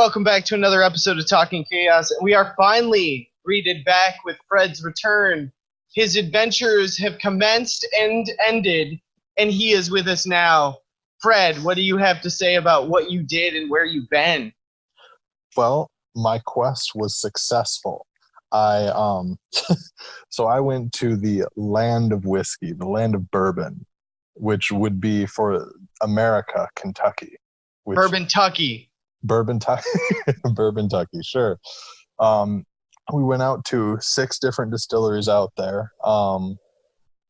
welcome back to another episode of Talking Chaos. We are finally greeted back with Fred's return. His adventures have commenced and ended, and he is with us now. Fred, what do you have to say about what you did and where you've been? Well, my quest was successful. I so I went to the land of whiskey, the land of bourbon, which would be for America, Kentucky. Bourbon-tucky. Bourbon Tucky, sure. We went out to 6 different distilleries out there.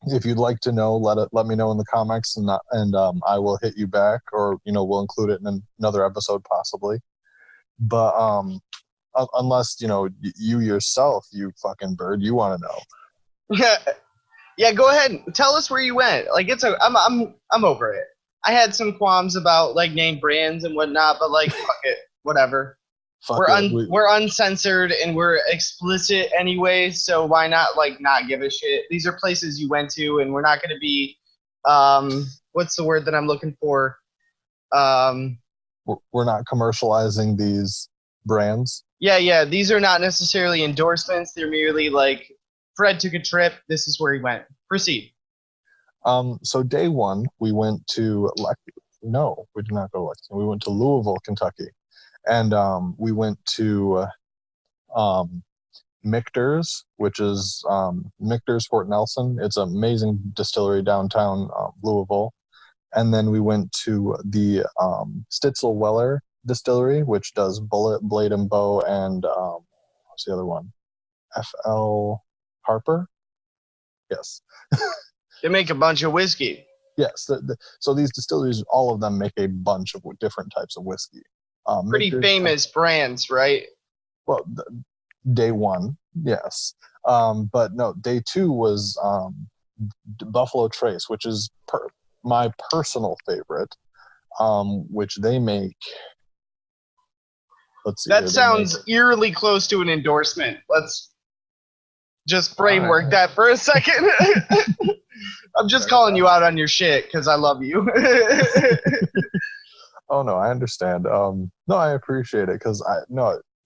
If you'd like to know, let me know in the comments, and I will hit you back, or we'll include it in another episode possibly. But unless you yourself, you fucking bird, you want to know. Yeah, go ahead. Tell us where you went. Like I'm over it. I had some qualms about like name brands and whatnot, but like fuck it, whatever. We're uncensored and we're explicit anyway, so why not not give a shit? These are places you went to, and we're not going to be what's the word that I'm looking for? We're not commercializing these brands. Yeah. These are not necessarily endorsements. They're merely like Fred took a trip. This is where he went. Proceed. So day one, we went to No, we did not go to Lexington. We went to Louisville, Kentucky, and we went to Michter's, which is Michter's Fort Nelson. It's an amazing distillery downtown Louisville. And then we went to the Stitzel-Weller distillery, which does Bullet, Blade and Bow, and what's the other one? F.L. Harper? Yes. They make a bunch of whiskey. Yes. So these distilleries, all of them make a bunch of different types of whiskey. Pretty famous brands, right? Well, day one, yes. But no, day two was Buffalo Trace, which is my personal favorite, which they make. Let's see. That sounds eerily close to an endorsement. Let's just framework that for a second. I'm just calling you out on your shit because I love you. Oh no, I understand. No, I appreciate it because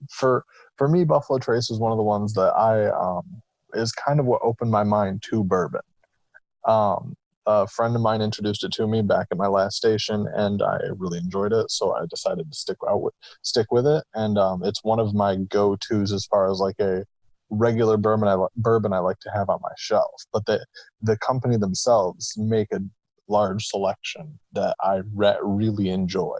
for me, Buffalo Trace was one of the ones that is kind of what opened my mind to bourbon. A friend of mine introduced it to me back at my last station, and I really enjoyed it, so I decided to stick with it. And it's one of my go-tos as far as like a regular bourbon I like to have on my shelf. But the company themselves make a large selection that I really enjoy.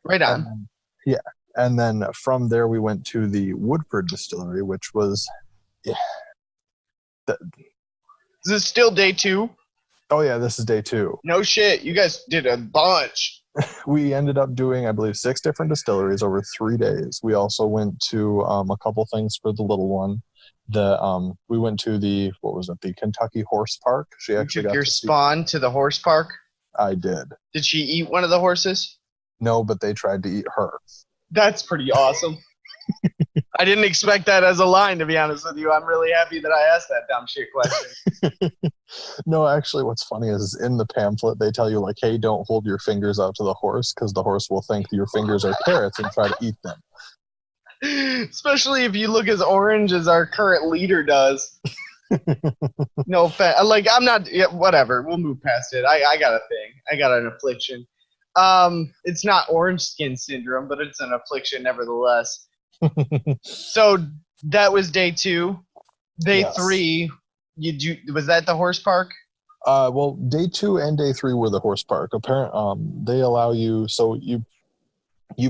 Right on. Yeah. And then from there we went to the Woodford Distillery, which was Is this still day 2? Oh yeah, this is day 2. No shit, you guys did a bunch. We ended up doing, I believe, 6 different distilleries over 3 days. We also went to a couple things for the little one. We went to the Kentucky Horse Park. You took your spawn to the horse park? I did. Did she eat one of the horses? No, but they tried to eat her. That's pretty awesome. I didn't expect that as a line, to be honest with you. I'm really happy that I asked that dumb shit question. No, actually, what's funny is in the pamphlet, they tell you, like, hey, don't hold your fingers out to the horse because the horse will think your fingers are carrots and try to eat them. Especially if you look as orange as our current leader does. No offense. I'm not... Yeah, whatever. We'll move past it. I got a thing. I got an affliction. It's not orange skin syndrome, but it's an affliction nevertheless. So that was day 2. Day 3, was that the horse park? Well, day 2 and day 3 were the horse park. They allow you, so you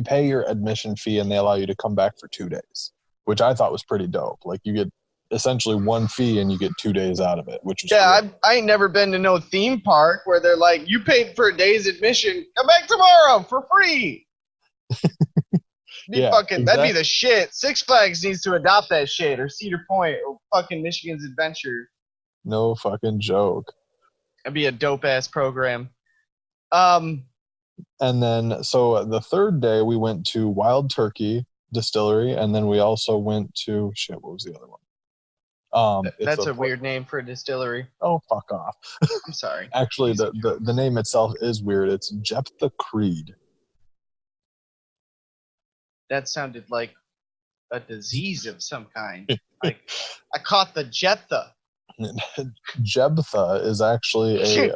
pay your admission fee and they allow you to come back for 2 days, which I thought was pretty dope. Like you get essentially 1 fee and you get 2 days out of it, which was cool. I ain't never been to no theme park where they're like, you paid for a day's admission, come back tomorrow for free. Exactly. That'd be the shit. Six Flags needs to adopt that shit, or Cedar Point, or fucking Michigan's Adventure. No fucking joke. That'd be a dope ass program. And then, so the 3rd day we went to Wild Turkey Distillery, and then we also went to what was the other one? That's a weird name for a distillery. Oh, fuck off. I'm sorry. Actually, the name itself is weird. It's Jephthah Creed. That sounded like a disease of some kind. Like I caught the Jetha. Jebtha is actually I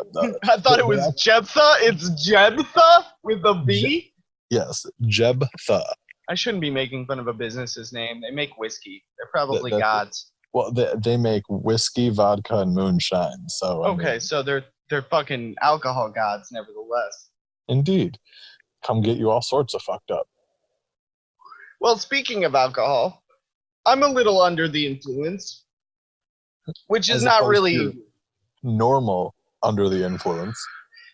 thought it they was Jephthah. It's Jebtha with a B. yes, Jebtha. I shouldn't be making fun of a business's name. They make whiskey. They're probably That's gods. well, they make whiskey, vodka, and moonshine. So I Okay, mean, so they're fucking alcohol gods, nevertheless. indeed, come get you all sorts of fucked up. Well, speaking of alcohol, I'm a little under the influence, which is As not opposed to really. normal under the influence.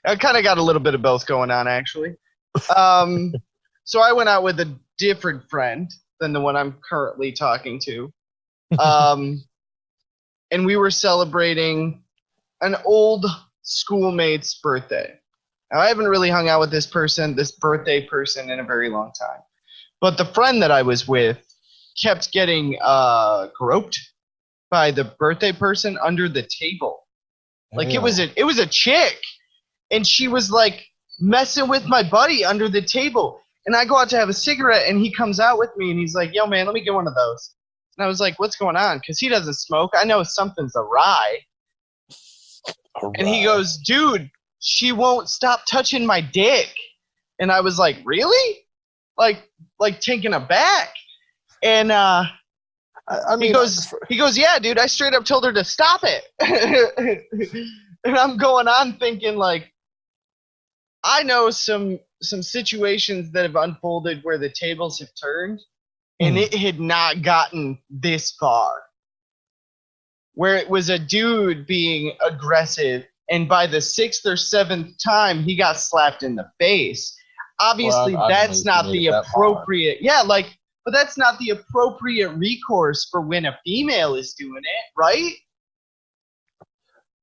I kind of got a little bit of both going on, actually. Um, so I went out with a different friend than the one I'm currently talking to. And we were celebrating an old schoolmate's birthday. Now, I haven't really hung out with this birthday person, in a very long time. But the friend that I was with kept getting groped by the birthday person under the table. Like it was a chick, and she was like messing with my buddy under the table. And I go out to have a cigarette, and he comes out with me, and he's like, "Yo, man, let me get one of those." And I was like, "What's going on?" Because he doesn't smoke. I know something's awry. And he goes, "Dude, she won't stop touching my dick." And I was like, "Really?" Like taken aback. And I mean, he goes, "Yeah, dude, I straight up told her to stop it." And I'm going on thinking, like, I know some situations that have unfolded where the tables have turned, and it had not gotten this far. Where it was a dude being aggressive, and by the 6th or 7th time, he got slapped in the face. Obviously, that's not the appropriate. Yeah, like, but that's not the appropriate recourse for when a female is doing it, right?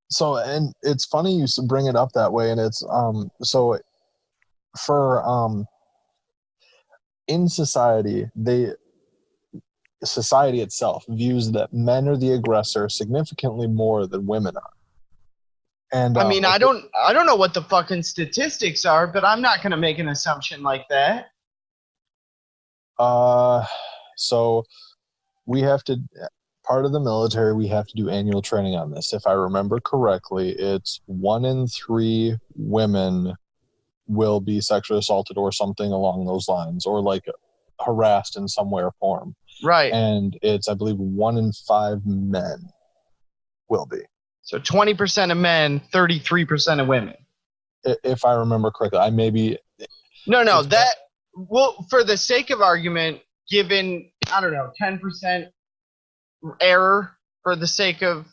So, and it's funny you bring it up that way, and it's so for in society, society itself views that men are the aggressor significantly more than women are. And I mean, I don't know what the fucking statistics are, but I'm not going to make an assumption like that. So we have to, part of the military, we have to do annual training on this. If I remember correctly, it's 1 in 3 women will be sexually assaulted or something along those lines, or like harassed in some way or form. Right. And it's, I believe, 1 in 5 men will be. So 20% of men, 33% of women. If I remember correctly, I may be. No, that, well, for the sake of argument, given, I don't know, 10% error for the sake of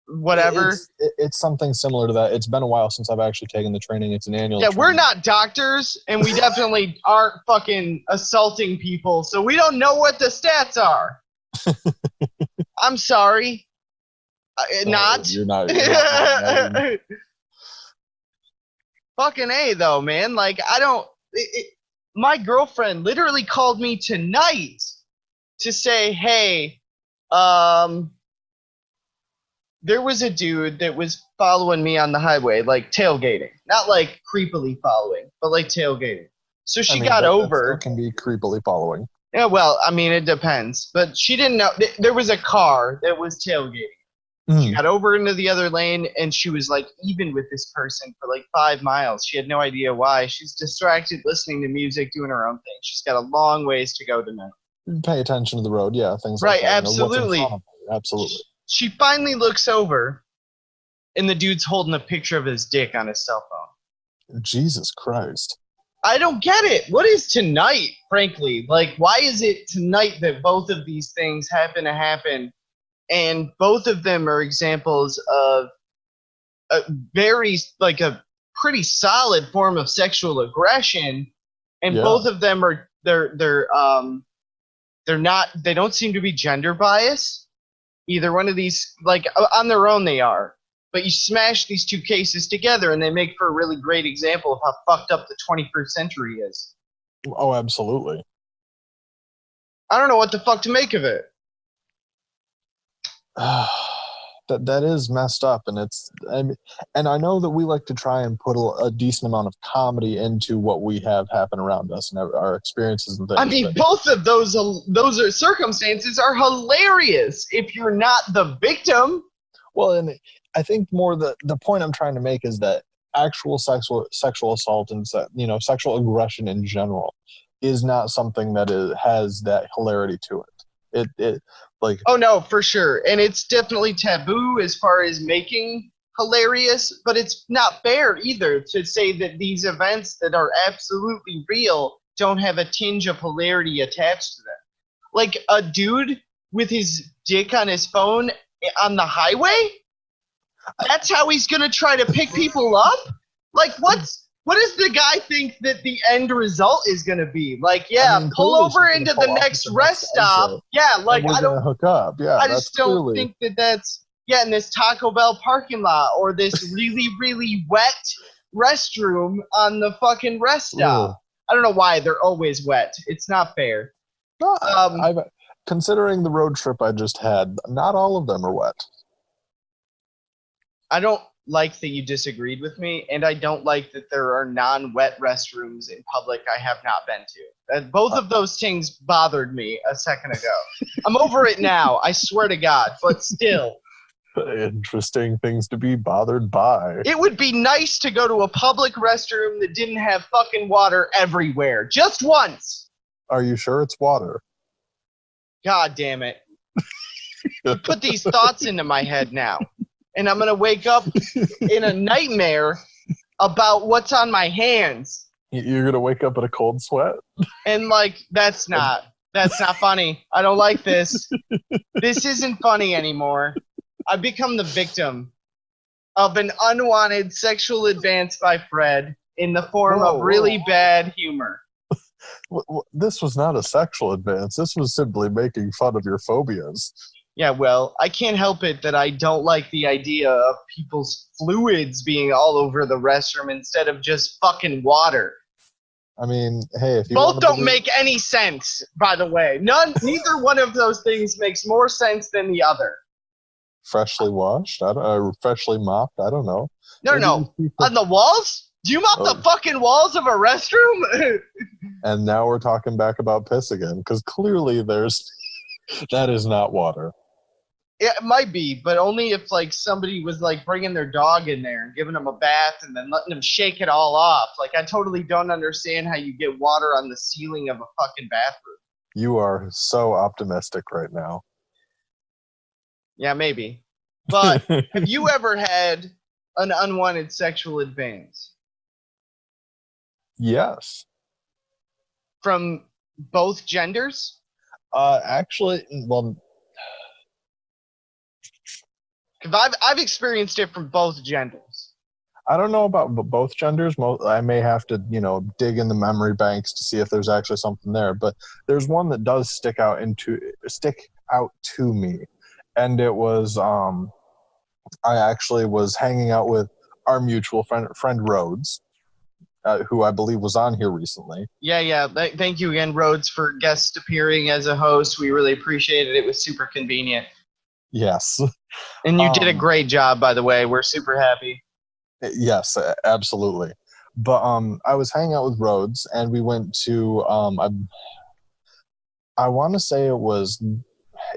whatever. It's something similar to that. It's been a while since I've actually taken the training. It's an annual Yeah, training. we're not doctors, and we definitely aren't fucking assaulting people, so we don't know what the stats are. I'm sorry. Not. You're not Fucking A, though, man. Like, I don't. My girlfriend literally called me tonight to say, "Hey, there was a dude that was following me on the highway, like tailgating. Not like creepily following, but like tailgating." So she got over. That can be creepily following. Yeah, well, I mean, it depends. But she didn't know. There was a car that was tailgating. She got over into the other lane, and she was like even with this person for like 5 miles. She had no idea why. She's distracted listening to music, doing her own thing. She's got a long ways to go tonight. Pay attention to the road. Yeah, things right, like that. Absolutely. You know, absolutely. She finally looks over, and the dude's holding a picture of his dick on his cell phone. Jesus Christ. I don't get it. What is tonight, frankly? Like, why is it tonight that both of these things happen to happen? And both of them are examples of a very, like, a pretty solid form of sexual aggression. And both of them are, they're not, they don't seem to be gender biased. Either one of these, like, on their own they are. But you smash these two cases together and they make for a really great example of how fucked up the 21st century is. Oh, absolutely. I don't know what the fuck to make of it. that is messed up, and and I know that we like to try and put a decent amount of comedy into what we have happen around us and our experiences and I things. mean, both of those are circumstances are hilarious if you're not the victim. Well, and I think more the point I'm trying to make is that actual sexual assault and sexual aggression in general is not something that has that hilarity to it. It like Oh no, for sure. And it's definitely taboo as far as making hilarious, but it's not fair either to say that these events that are absolutely real don't have a tinge of hilarity attached to them. Like a dude with his dick on his phone on the highway? That's how he's gonna try to pick people up? Like what does the guy think that the end result is gonna be? Like, yeah, I mean, pull clearly over she's into gonna the pull off next at the rest next stop. exit, Yeah, and like we're gonna hook up. Yeah, I that's just don't clearly. think that that's in this Taco Bell parking lot or this really really wet restroom on the fucking rest stop. Ugh. I don't know why they're always wet. It's not fair. No, Um, I've considering the road trip I just had, not all of them are wet. I don't like that you disagreed with me, and I don't like that there are non-wet restrooms in public I have not been to. Both of those things bothered me a second ago. I'm over it now, I swear to God, but still. Interesting things to be bothered by. It would be nice to go to a public restroom that didn't have fucking water everywhere. Just once. Are you sure it's water? God damn it. You put these thoughts into my head now. And I'm going to wake up in a nightmare about what's on my hands. You're gonna wake up in a cold sweat. And like, that's not funny. I don't like this. This isn't funny anymore. I've become the victim of an unwanted sexual advance by Fred in the form of really bad humor. This was not a sexual advance. This was simply making fun of your phobias. Yeah, well, I can't help it that I don't like the idea of people's fluids being all over the restroom instead of just fucking water. I mean, hey, if you both don't make any sense, by the way. Neither one of those things makes more sense than the other. Freshly washed, freshly mopped. I don't know. No. On the walls? Do you mop the fucking walls of a restroom? And now we're talking back about piss again, because clearly that is not water. It might be, but only if like somebody was like bringing their dog in there and giving them a bath and then letting them shake it all off. Like I totally don't understand how you get water on the ceiling of a fucking bathroom. You are so optimistic right now. Yeah, maybe. But have you ever had an unwanted sexual advance? Yes. From both genders? Actually, well, because I've experienced it from both genders. I don't know about both genders. I may have to, dig in the memory banks to see if there's actually something there. But there's one that does stick out to me, and it was I actually was hanging out with our mutual friend Rhodes, who I believe was on here recently. Yeah. Thank you again, Rhodes, for guest appearing as a host. We really appreciate it. It was super convenient. Yes. And you did a great job, by the way. We're super happy. Yes, absolutely. But I was hanging out with Rhodes, and we went to I want to say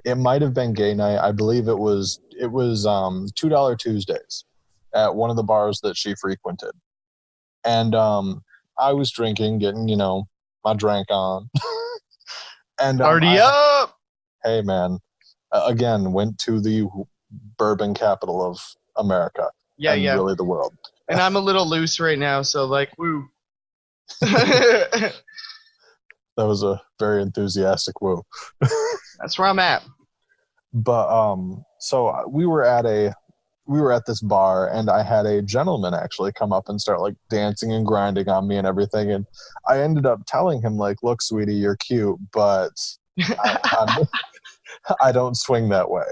it might have been gay night. I believe it was $2 Tuesdays at one of the bars that she frequented. And I was drinking, getting, my drink on. And Party up! Hey, man. Again, went to the bourbon capital of America. Yeah. Really the world. And I'm a little loose right now, so like, woo. That was a very enthusiastic woo. That's where I'm at. But so we were at this bar, and I had a gentleman actually come up and start like dancing and grinding on me and everything, and I ended up telling him like, "Look, sweetie, you're cute, but I don't swing that way."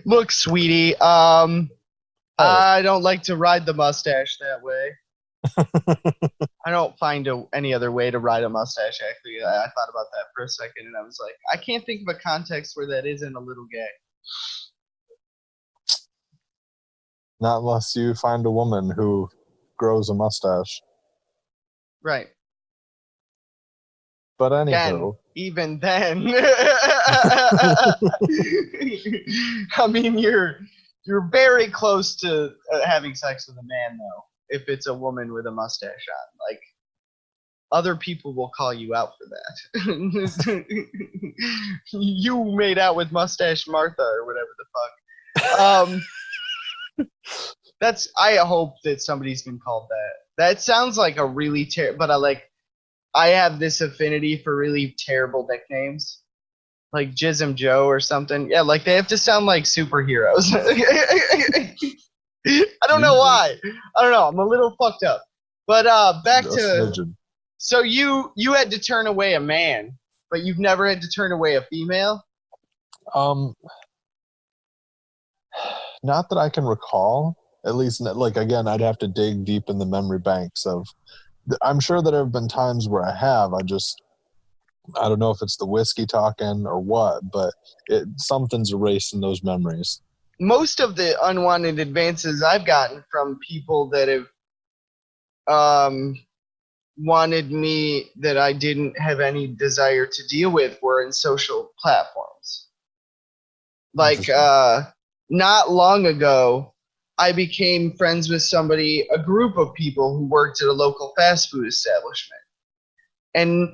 Look, sweetie, I don't like to ride the mustache that way. I don't find any other way to ride a mustache, actually. I thought about that for a second, and I was like, I can't think of a context where that isn't a little gay. Not unless you find a woman who grows a mustache. Right. But Again, anywho, even then, I mean, you're very close to having sex with a man, though. If it's a woman with a mustache on, like other people will call you out for that. You made out with Mustache Martha or whatever the fuck. That's. I hope that somebody's been called that. That sounds like a really terrible. But I have this affinity for really terrible nicknames, like Jism Joe or something. Yeah, like they have to sound like superheroes. I don't know Jesus, why. I don't know. I'm a little fucked up. But back a to smidgen. so you had to turn away a man, but you've never had to turn away a female. Um, Not that I can recall. At least, like again, I'd have to dig deep in the memory banks of. I'm sure that there have been times where I have. I don't know if it's the whiskey talking or what, but something's erased in those memories. Most of the unwanted advances I've gotten from people that have um, wanted me that I didn't have any desire to deal with were in social platforms. Like Interesting. not long ago, I became friends with somebody, a group of people who worked at a local fast food establishment. And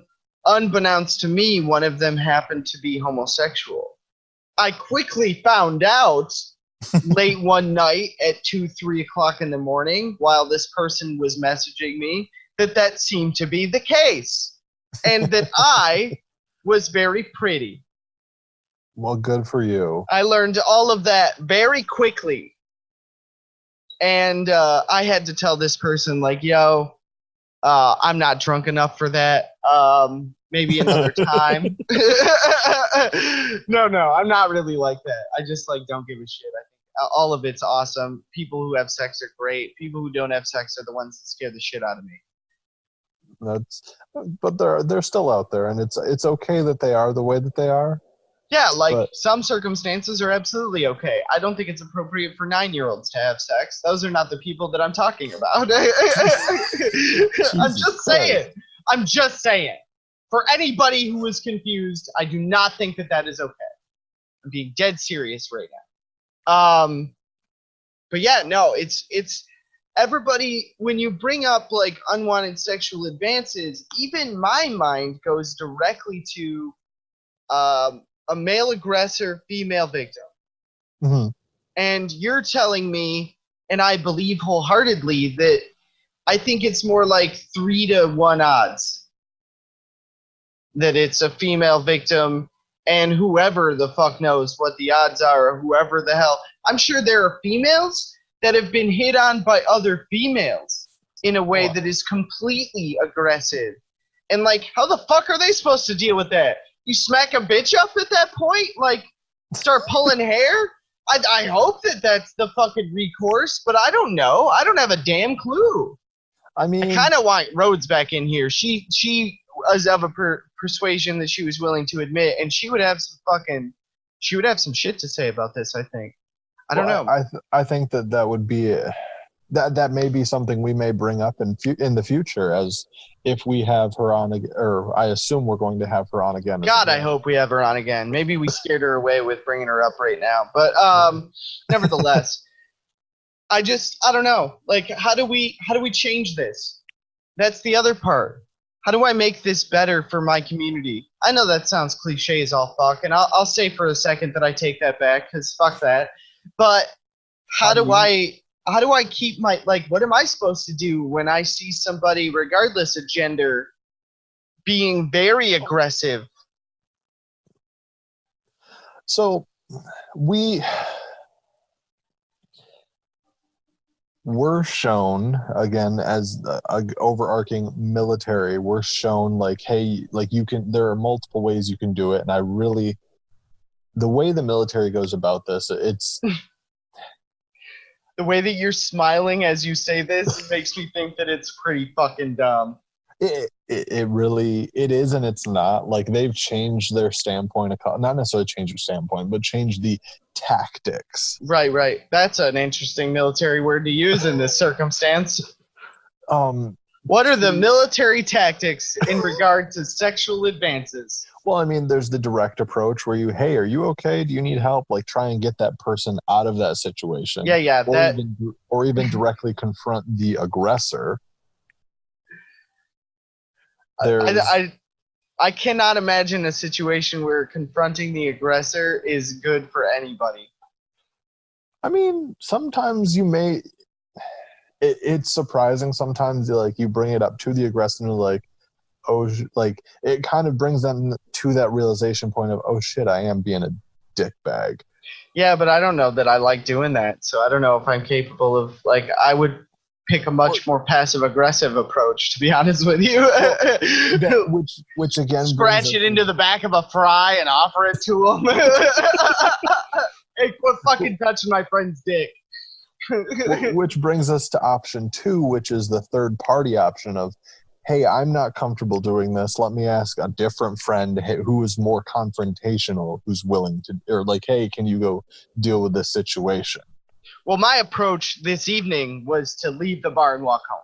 unbeknownst to me, one of them happened to be homosexual. I quickly found out late one night at 2, 3 o'clock in the morning while this person was messaging me that seemed to be the case and that I was very pretty. Well, good for you. I learned all of that very quickly. And I had to tell this person, like, yo, I'm not drunk enough for that. Maybe another time. No, I'm not really like that. I just like don't give a shit. I think all of it's awesome. People who have sex are great. People who don't have sex are the ones that scare the shit out of me. That's, but they're still out there, and it's okay that they are the way that they are. Yeah, like But some circumstances are absolutely okay. I don't think it's appropriate for 9-year-olds to have sex. Those are not the people that I'm talking about. I'm Jesus just Christ, saying. I'm just saying. For anybody who is confused, I do not think that is okay. I'm being dead serious right now. But yeah, no, it's everybody when you bring up like unwanted sexual advances, even my mind goes directly to a male aggressor, female victim. mm-hmm. And you're telling me, and I believe wholeheartedly, that I think it's more like 3-1 odds that it's a female victim, and whoever the fuck knows what the odds are, or whoever the hell. I'm sure there are females that have been hit on by other females in a way that is completely aggressive. And like, how the fuck are they supposed to deal with that? You smack a bitch up at that point? Like, start pulling hair? I hope that's the fucking recourse, but I don't know. I don't have a damn clue. I I mean, kind of want Rhodes back in here. She was of a persuasion that she was willing to admit, and she would have some shit to say about this. I think. I don't know. I think that would be that may be something we may bring up in the future as if we have her on or I assume we're going to have her on again. God, I hope we have her on again. Maybe we scared her away with bringing her up right now, but nevertheless, I don't know. Like, how do we change this? That's the other part. How do I make this better for my community? I know that sounds cliche as all fuck, and I'll say for a second that I take that back because fuck that. But how do I keep my like? What am I supposed to do when I see somebody, regardless of gender, being very aggressive? So we were shown again as a overarching military. We're shown like, hey, like you can. There are multiple ways you can do it, and I really, the way the military goes about this, it's The way that you're smiling as you say this makes me think that it's pretty fucking dumb. It really it is and it's not. Like they've changed their standpoint, not necessarily changed their standpoint, but changed the tactics. Right, right. That's an interesting military word to use in this circumstance. Um, What are the military tactics in regard to sexual advances? well, I mean, there's the direct approach where you, hey, are you okay? Do you need help? Like try and get that person out of that situation, Yeah, yeah, that or even directly confront the aggressor. I, There's, I I cannot imagine a situation where confronting the aggressor is good for anybody. I mean, sometimes you may. It's surprising sometimes. Like you bring it up to the aggressor, and like, oh, like it kind of brings them to that realization point of, oh shit, I am being a dickbag. Yeah, but I don't know that I like doing that. So I don't know if I'm capable of like I would pick a Well, much more passive aggressive approach to be honest with you. well, which again Scratch it into the back of a fry and offer it to him. Hey, quit fucking touching my friend's dick. which brings us to option two, which is the third party option of, hey, I'm not comfortable doing this. Let me ask a different friend who is more confrontational, who's willing to, or like, hey, can you go deal with this situation? Well, my approach this evening was to leave the bar and walk home.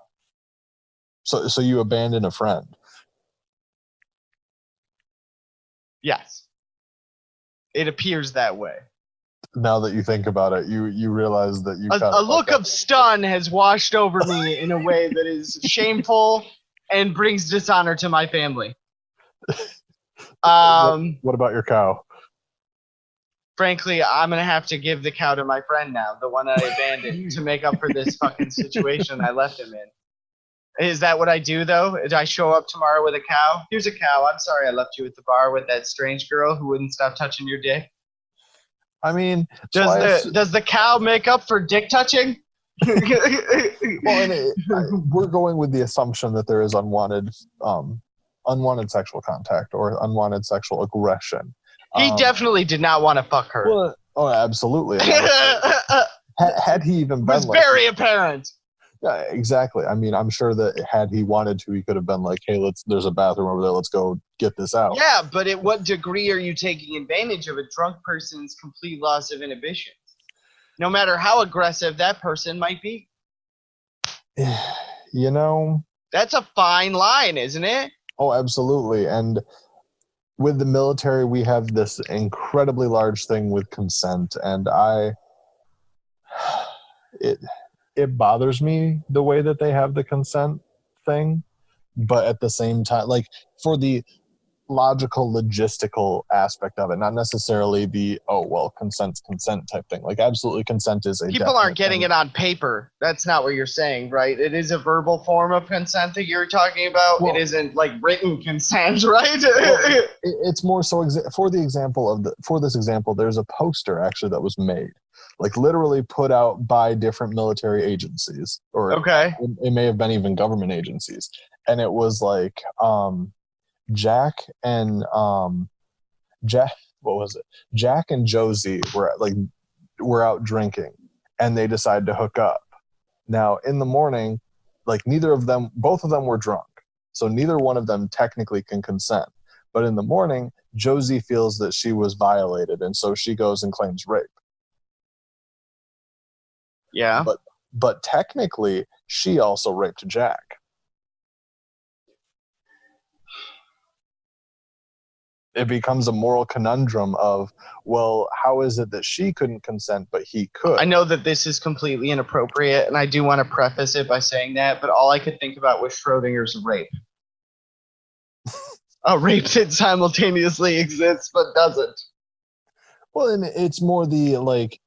So you abandon a friend. Yes. It appears that way. Now that you think about it, you realize that you A look of stun has washed over me in a way that is shameful and brings dishonor to my family. What about your cow? Frankly, I'm gonna have to give the cow to my friend now, the one that I abandoned, to make up for this fucking situation I left him in. Is that what I do though? Did I show up tomorrow with a cow? Here's a cow. I'm sorry I left you at the bar with that strange girl who wouldn't stop touching your dick. I mean, Does the cow make up for dick touching? well, we're going with the assumption that there is unwanted sexual contact or unwanted sexual aggression. He definitely did not want to fuck her. Well, oh, absolutely. Had he even been was very apparent. Yeah, exactly. I mean, I'm sure that had he wanted to, he could have been like, hey, there's a bathroom over there. Let's go get this out. Yeah, but at what degree are you taking advantage of a drunk person's complete loss of inhibition? No matter how aggressive that person might be. You know? That's a fine line, isn't it? Oh, absolutely. And with the military, we have this incredibly large thing with consent. And it bothers me the way that they have the consent thing. But at the same time, like for the logical, logistical aspect of it, not necessarily the, oh, well, consent's consent type thing. Like absolutely consent is a people aren't getting it on paper. That's not what you're saying, right? It is a verbal form of consent that you're talking about. Well, it isn't like written consent, right? Well, it's more so for this example, there's a poster actually that was made, like literally put out by different military agencies, or okay, it may have been even government agencies, and it was like Jack and Jack and Josie were out drinking, and they decided to hook up. Now in the morning, like both of them were drunk, so neither one of them technically can consent. But in the morning, Josie feels that she was violated, and so she goes and claims rape. Yeah. But technically, she also raped Jack. It becomes a moral conundrum of, well, how is it that she couldn't consent but he could? I know that this is completely inappropriate, and I do want to preface it by saying that, but all I could think about was Schrodinger's rape. A rape that simultaneously exists but doesn't. Well, and it's more the, like,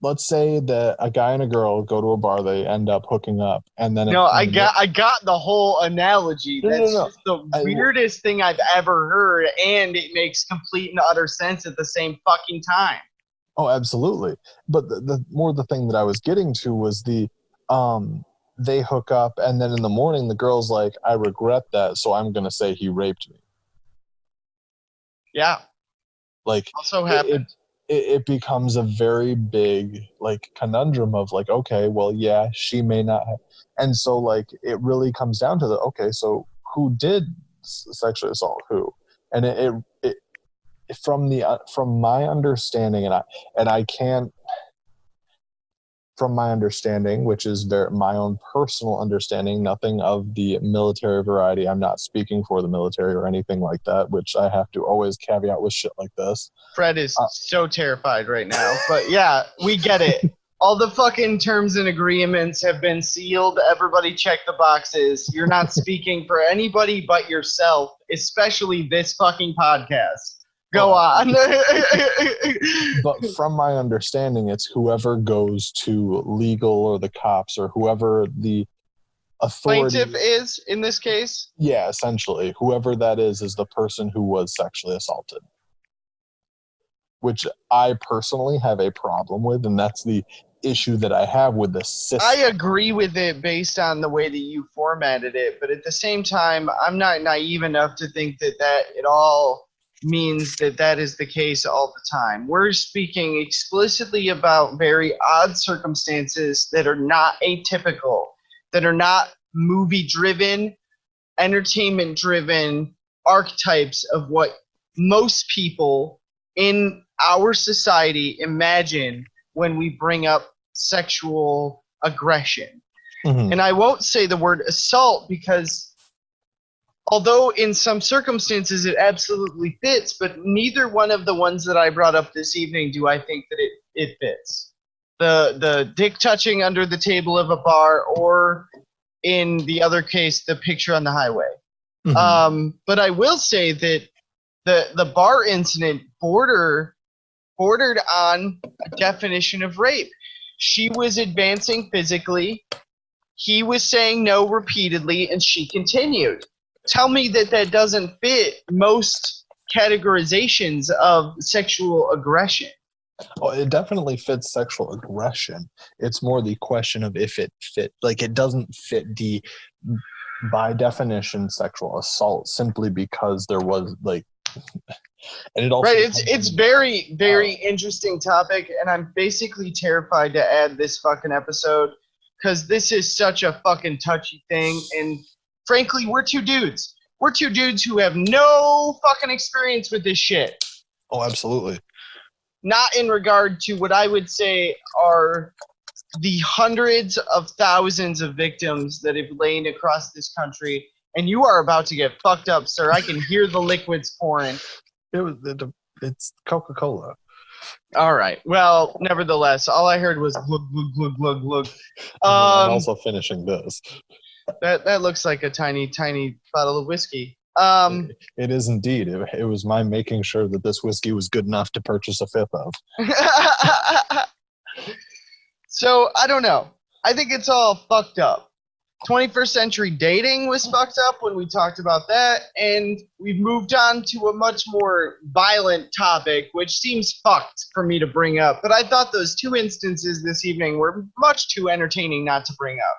let's say that a guy and a girl go to a bar, they end up hooking up, and then I got the whole analogy. That's just the weirdest thing I've ever heard, and it makes complete and utter sense at the same fucking time. Oh, absolutely. But the thing that I was getting to was they hook up, and then in the morning the girl's like, I regret that, so I'm gonna say he raped me. Yeah. Like also happened. It becomes a very big like conundrum of okay, well, yeah, she may not have. And so like it really comes down to okay, so who did sexually assault who, and it from my understanding, and I can't, from my understanding, which is my own personal understanding, nothing of the military variety. I'm not speaking for the military or anything like that, which I have to always caveat with shit like this. Fred is so terrified right now. But yeah, we get it. All the fucking terms and agreements have been sealed. Everybody check the boxes. You're not speaking for anybody but yourself, especially this fucking podcast. Go on. But from my understanding, it's whoever goes to legal or the cops or whoever the authority plaintiff is in this case. Yeah, essentially, whoever that is the person who was sexually assaulted, which I personally have a problem with, and that's the issue that I have with the system. I agree with it based on the way that you formatted it, but at the same time, I'm not naive enough to think that it all means that is the case all the time. We're speaking explicitly about very odd circumstances that are not atypical, that are not movie-driven, entertainment-driven archetypes of what most people in our society imagine when we bring up sexual aggression. Mm-hmm. And I won't say the word assault because although in some circumstances it absolutely fits, but neither one of the ones that I brought up this evening do I think that it fits. The dick touching under the table of a bar, or in the other case, the picture on the highway. Mm-hmm. But I will say that the bar incident bordered on a definition of rape. She was advancing physically. He was saying no repeatedly, and she continued. Tell me that doesn't fit most categorizations of sexual aggression. Oh, it definitely fits sexual aggression. It's more the question of if it fit. Like, it doesn't fit the, by definition, sexual assault simply because there was, like, and it also... Right, it's very, very interesting topic, and I'm basically terrified to add this fucking episode because this is such a fucking touchy thing, and frankly, we're two dudes. We're two dudes who have no fucking experience with this shit. Oh, absolutely. Not in regard to what I would say are the hundreds of thousands of victims that have lain across this country, and you are about to get fucked up, sir. I can hear the liquids pouring. It's Coca-Cola. All right. Well, nevertheless, all I heard was glug, glug, glug, glug, glug. I'm also finishing this. That looks like a tiny, tiny bottle of whiskey. It is indeed. It was my making sure that this whiskey was good enough to purchase a fifth of. So, I don't know. I think it's all fucked up. 21st century dating was fucked up when we talked about that, and we've moved on to a much more violent topic, which seems fucked for me to bring up. But I thought those two instances this evening were much too entertaining not to bring up.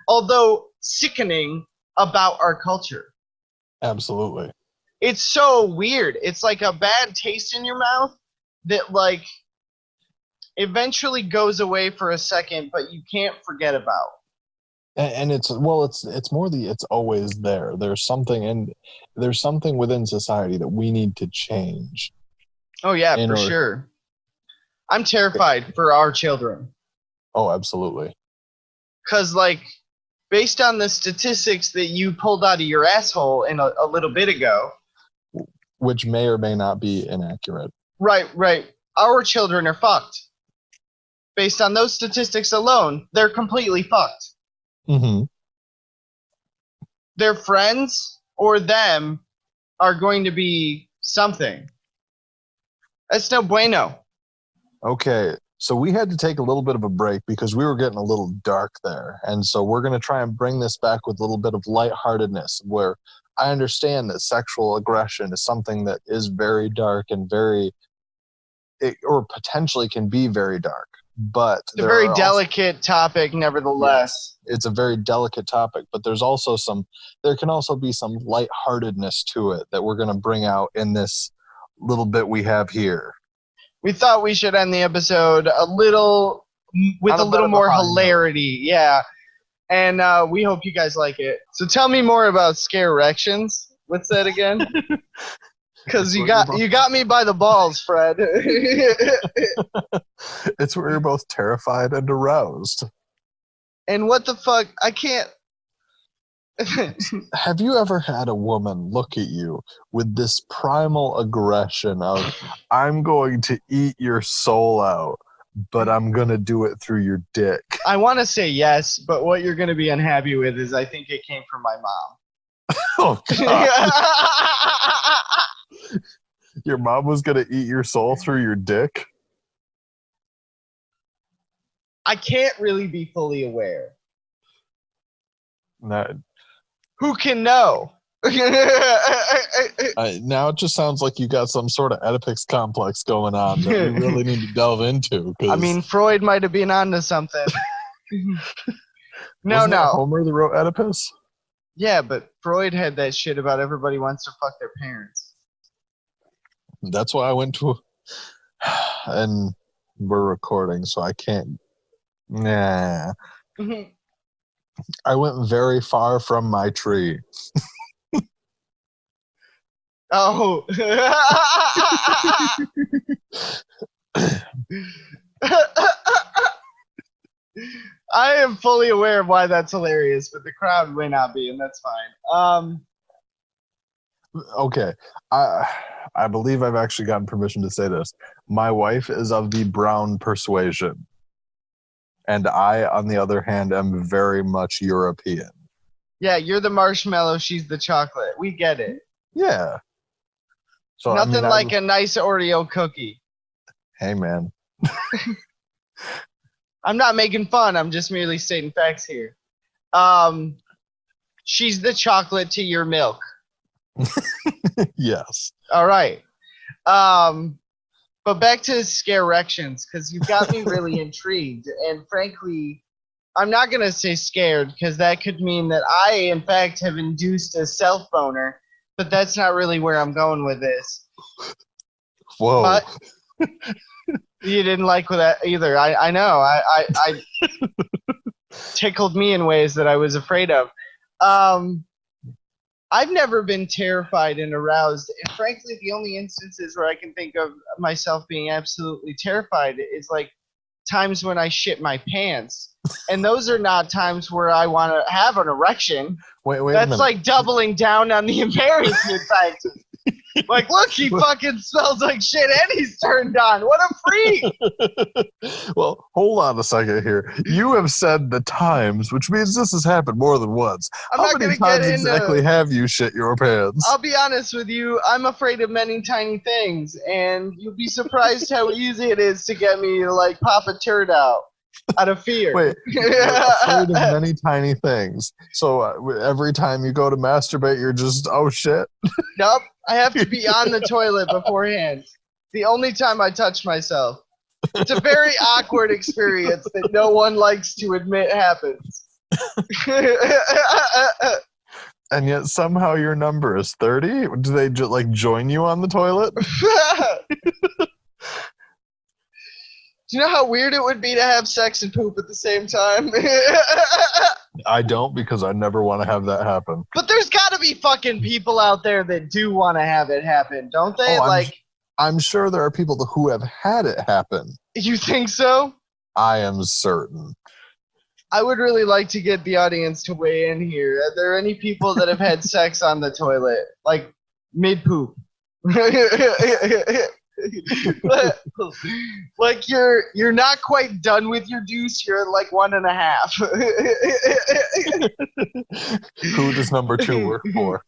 Although sickening about our culture. Absolutely. It's so weird. It's like a bad taste in your mouth that, like, eventually goes away for a second, but you can't forget about. And it's more it's always there. There's something within society that we need to change. Oh yeah, for sure. I'm terrified for our children. Oh, absolutely. Because, like, based on the statistics that you pulled out of your asshole a little bit ago, which may or may not be inaccurate. Right. Our children are fucked. Based on those statistics alone, they're completely fucked. Mm-hmm. Their friends or them are going to be something. That's no bueno. Okay, so we had to take a little bit of a break because we were getting a little dark there. And so we're going to try and bring this back with a little bit of lightheartedness, where I understand that sexual aggression is something that is very dark and or potentially can be very dark. But it's a very delicate topic, nevertheless. Yes, it's a very delicate topic, but there can also be some lightheartedness to it that we're going to bring out in this little bit we have here. We thought we should end the episode with a little more hilarity. Yeah. And we hope you guys like it. So tell me more about Scarections. What's that again? Because you got me by the balls, Fred. It's where you're both terrified and aroused. And what the fuck? I can't. Have you ever had a woman look at you with this primal aggression of, I'm going to eat your soul out, but I'm going to do it through your dick? I want to say yes, but what you're going to be unhappy with is I think it came from my mom. Oh, God. Your mom was going to eat your soul through your dick? I can't really be fully aware. Who can know? Now it just sounds like you got some sort of Oedipus complex going on that we really need to delve into. I mean, Freud might have been onto something. Wasn't that Homer that wrote Oedipus? Yeah, but Freud had that shit about everybody wants to fuck their parents. That's why I went to... And we're recording, so I can't... Nah. I went very far from my tree. Oh. I am fully aware of why that's hilarious, but the crowd may not be, and that's fine. Okay. I believe I've actually gotten permission to say this. My wife is of the brown persuasion. And I, on the other hand, am very much European. Yeah, you're the marshmallow, she's the chocolate. We get it. Yeah. So nothing like a nice Oreo cookie. Hey, man. I'm not making fun. I'm just merely stating facts here. She's the chocolate to your milk. Yes. All right. But back to Scarections, because you've got me really intrigued. And frankly, I'm not going to say scared, because that could mean that I, in fact, have induced a self-boner. But that's not really where I'm going with this. Whoa. But you didn't like that either. I know. I tickled me in ways that I was afraid of. I've never been terrified and aroused. And frankly, the only instances where I can think of myself being absolutely terrified is like times when I shit my pants. And those are not times where I want to have an erection. Wait That's like doubling down on the embarrassment factor. Like, look, he fucking smells like shit and he's turned on. What a freak! Well, hold on a second here. You have said the times, which means this has happened more than once. How many times exactly have you shit your pants? I'll be honest with you. I'm afraid of many tiny things, and you'll be surprised how easy it is to get me to, like, pop a turd out of fear. Wait, you're afraid of many tiny things. So every time you go to masturbate, you're just, oh, shit. Nope. I have to be on the toilet beforehand. The only time I touch myself. It's a very awkward experience that no one likes to admit happens. And yet somehow your number is 30? Do they like join you on the toilet? Do you know how weird it would be to have sex and poop at the same time? I don't, because I never want to have that happen. But there's got to be fucking people out there that do want to have it happen, don't they? Oh, I'm sure there are people who have had it happen. You think so? I am certain. I would really like to get the audience to weigh in here. Are there any people that have had sex on the toilet? Like, mid-poop? Like you're not quite done with your deuce, you're at like 1.5. Who does number 2 work for?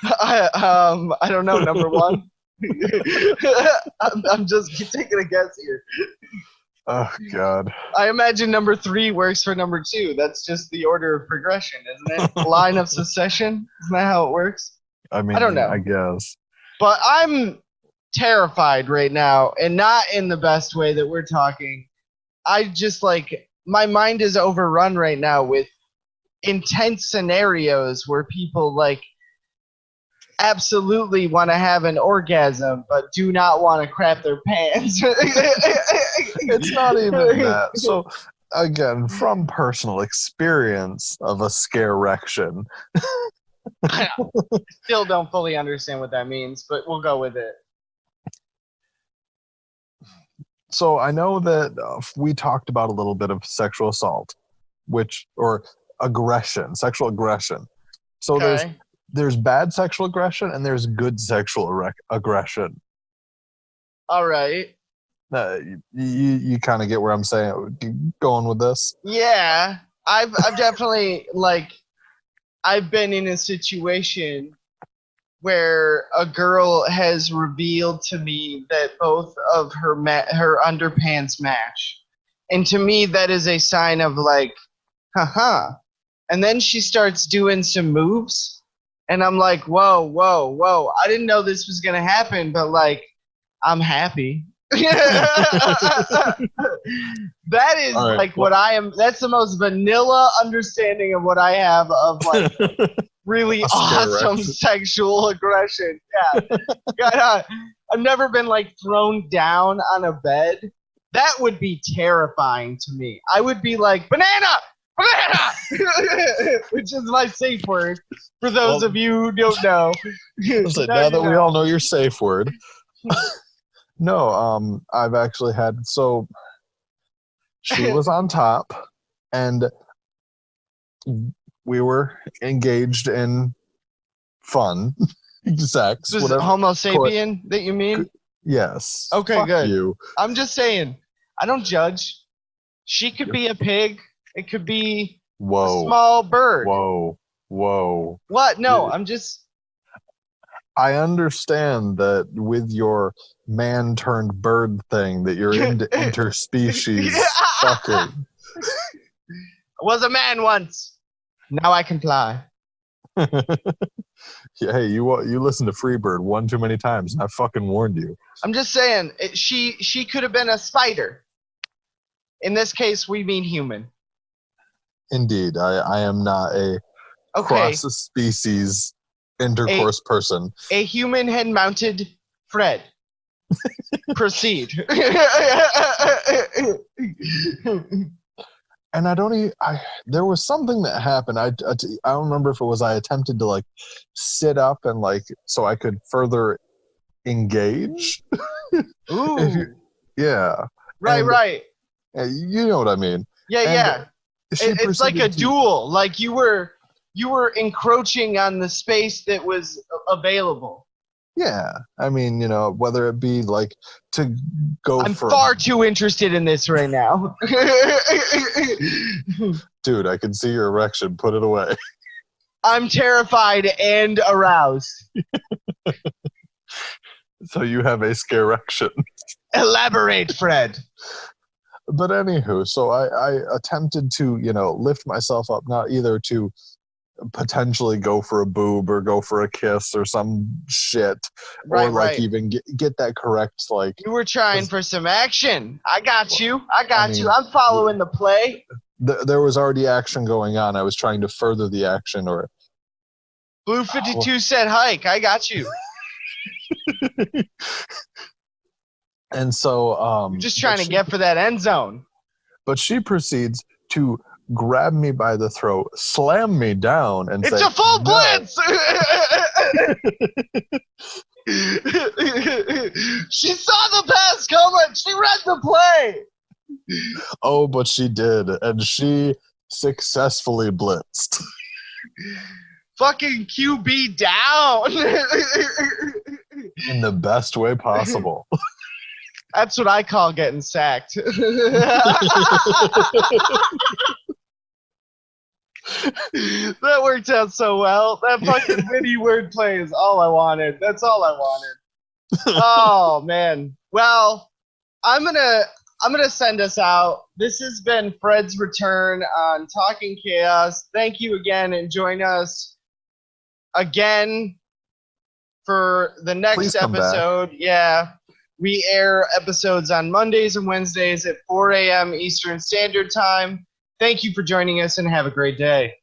I don't know, number 1. I'm just taking a guess here. Oh God. I imagine number 3 works for number 2. That's just the order of progression, isn't it? Line of succession? Isn't that how it works? I mean, I don't know. I guess. But I'm terrified right now, and not in the best way that we're talking. I just like, my mind is overrun right now with intense scenarios where people like absolutely want to have an orgasm but do not want to crap their pants. It's not even that. So again, from personal experience of a scarection. I still don't fully understand what that means, but we'll go with it. So I know that we talked about a little bit of sexual assault, or aggression, sexual aggression. So Okay. there's bad sexual aggression and there's good sexual aggression. All right. You kind of get where I'm saying, going with this. Yeah, I've definitely I've been in a situation where a girl has revealed to me that both of her underpants match, and to me that is a sign of haha. And then she starts doing some moves, and I'm like, whoa, whoa, whoa! I didn't know this was gonna happen, but I'm happy. That is right, what I am. That's the most vanilla understanding of what I have of really awesome sexual aggression. Yeah. God, I've never been thrown down on a bed. That would be terrifying to me. I would be like, banana, which is my safe word for those of you who don't know. Now that we all know your safe word. No, I've actually had, so she was on top and we were engaged in fun sex. This is Homo sapien that you mean? Yes. Okay, Fuck good. You. I'm just saying, I don't judge. She could be a pig. It could be a small bird. Whoa. What? No, I'm just... I understand that with your man-turned-bird thing that you're into interspecies fucking. I was a man once. Now I can fly. Hey, you listen to Freebird one too many times, and I fucking warned you. I'm just saying, she could have been a spider. In this case, we mean human. Indeed, I am not a cross-species intercourse person. A human head-mounted Fred. Proceed. And there was something that happened. I don't remember if it was I attempted to sit up and so I could further engage. Ooh. Yeah. Right. You know what I mean. Yeah. It's like a duel. You were encroaching on the space that was available. Yeah, I mean, whether it be to go I'm far too interested in this right now. Dude, I can see your erection. Put it away. I'm terrified and aroused. So you have a scarection. Elaborate, Fred. But anywho, so I attempted to, lift myself up, not either to potentially go for a boob or go for a kiss or some shit, or even get that correct. You were trying for some action. I got you. I'm following the play. There was already action going on. I was trying to further the action, or Blue 52 said hike. I got you. And so you're just trying to get for that end zone. But she proceeds to grab me by the throat, slam me down, and say, "It's a full blitz!" She saw the pass coming. She read the play. Oh, but she did, and she successfully blitzed. Fucking QB down. In the best way possible. That's what I call getting sacked. That worked out so well. That fucking witty wordplay is all I wanted. That's all I wanted. Oh man. Well, I'm gonna send us out. This has been Fred's return on Talking Chaos. Thank you again, and join us again for the next episode. Yeah. We air episodes on Mondays and Wednesdays at 4 a.m. Eastern Standard Time. Thank you for joining us, and have a great day.